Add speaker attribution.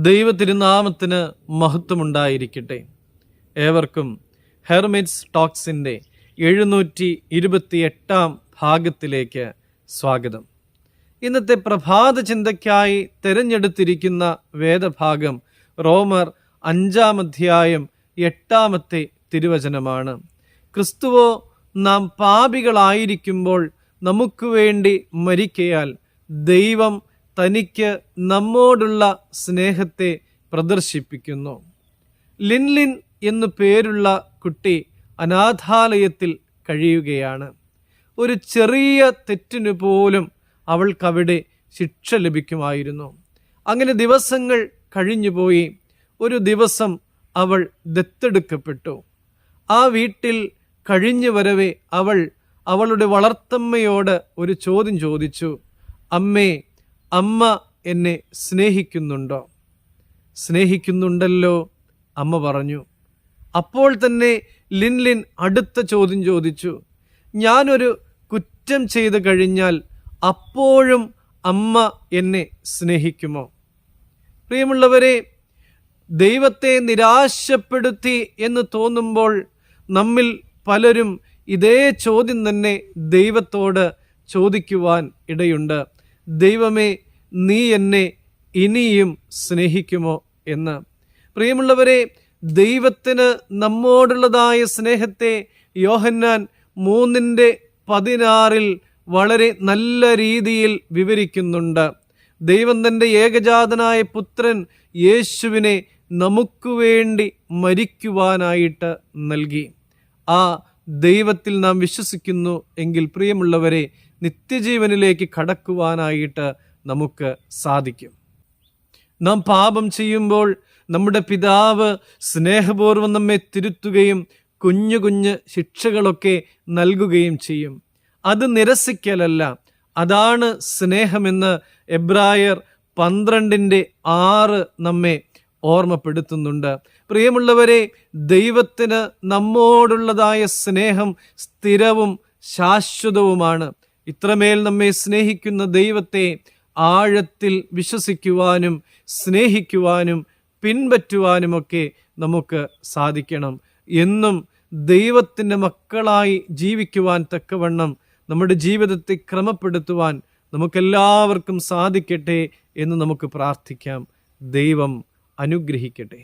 Speaker 1: ദൈവ തിരുനാമത്തിന് മഹത്വമുണ്ടായിരിക്കട്ടെ. ഏവർക്കും ഹെർമിറ്റ്സ് ടോക്സിൻ്റെ 728 ഭാഗത്തിലേക്ക് സ്വാഗതം. ഇന്നത്തെ പ്രഭാത ചിന്തയ്ക്കായി തിരഞ്ഞെടുത്തിരിക്കുന്ന വേദഭാഗം റോമർ 5-8 തിരുവചനമാണ്. ക്രിസ്തുവോ നാം പാപികളായിരിക്കുമ്പോൾ നമുക്ക് വേണ്ടി മരിക്കയാൽ ദൈവം തനിക്ക് നമ്മോടുള്ള സ്നേഹത്തെ പ്രദർശിപ്പിക്കുന്നു. ലിൻലിൻ എന്നു പേരുള്ള കുട്ടി അനാഥാലയത്തിൽ കഴിയുകയാണ്. ഒരു ചെറിയ തെറ്റിനു പോലും അവൾക്കവിടെ ശിക്ഷ ലഭിക്കുമായിരുന്നു. അങ്ങനെ ദിവസങ്ങൾ കഴിഞ്ഞുപോയി. ഒരു ദിവസം അവൾ ദത്തെടുക്കപ്പെട്ടു. ആ വീട്ടിൽ കഴിഞ്ഞു വരവെ അവൾ അവളുടെ വളർത്തമ്മയോട് ഒരു ചോദ്യം ചോദിച്ചു. അമ്മേ, അമ്മ എന്നെ സ്നേഹിക്കുന്നുണ്ടോ? സ്നേഹിക്കുന്നുണ്ടല്ലോ, അമ്മ പറഞ്ഞു. അപ്പോൾ തന്നെ ലിൻലിൻ അടുത്ത ചോദ്യം ചോദിച്ചു. ഞാനൊരു കുറ്റം ചെയ്തു കഴിഞ്ഞാൽ അപ്പോഴും അമ്മ എന്നെ സ്നേഹിക്കുമോ? പ്രിയമുള്ളവരെ, ദൈവത്തെ നിരാശപ്പെടുത്തി എന്ന് തോന്നുമ്പോൾ നമ്മിൽ പലരും ഇതേ ചോദ്യം തന്നെ ദൈവത്തോട് ചോദിക്കുവാൻ ഇടയുണ്ട്. ദൈവമേ, നീ എന്നെ ഇനിയും സ്നേഹിക്കുമോ എന്ന്. പ്രിയമുള്ളവരെ, ദൈവത്തിന് നമ്മോടുള്ളതായ സ്നേഹത്തെ യോഹന്നാൻ 3:16 വളരെ നല്ല രീതിയിൽ വിവരിക്കുന്നുണ്ട്. ദൈവം തൻ്റെ ഏകജാതനായ പുത്രൻ യേശുവിനെ നമുക്ക് വേണ്ടി മരിക്കുവാനായിട്ട് നൽകി. ആ ദൈവത്തിൽ നാം വിശ്വസിക്കുന്നു എങ്കിൽ പ്രിയമുള്ളവരെ, നിത്യജീവനിലേക്ക് കടക്കുവാനായിട്ട് നമുക്ക് സാധിക്കും. നാം പാപം ചെയ്യുമ്പോൾ നമ്മുടെ പിതാവ് സ്നേഹപൂർവ്വം നമ്മെ തിരുത്തുകയും കുഞ്ഞു കുഞ്ഞ് ശിക്ഷകളൊക്കെ നൽകുകയും ചെയ്യും. അത് നിരസിക്കലല്ല, അതാണ് സ്നേഹമെന്ന് എബ്രായർ 12:6 നമ്മെ ഓർമ്മപ്പെടുത്തുന്നുണ്ട്. പ്രിയമുള്ളവരെ, ദൈവത്തിന് നമ്മോടുള്ളതായ സ്നേഹം സ്ഥിരവും ശാശ്വതവുമാണ്. ഇത്രമേൽ നമ്മെ സ്നേഹിക്കുന്ന ദൈവത്തെ ആഴത്തിൽ വിശ്വസിക്കുവാനും സ്നേഹിക്കുവാനും പിൻപറ്റുവാനുമൊക്കെ നമുക്ക് സാധിക്കണം. എന്നും ദൈവത്തിൻ്റെ മക്കളായി ജീവിക്കുവാൻ തക്കവണ്ണം നമ്മുടെ ജീവിതത്തെ ക്രമപ്പെടുത്തുവാൻ നമുക്കെല്ലാവർക്കും സാധിക്കട്ടെ എന്ന് നമുക്ക് പ്രാർത്ഥിക്കാം. ദൈവം അനുഗ്രഹിക്കട്ടെ.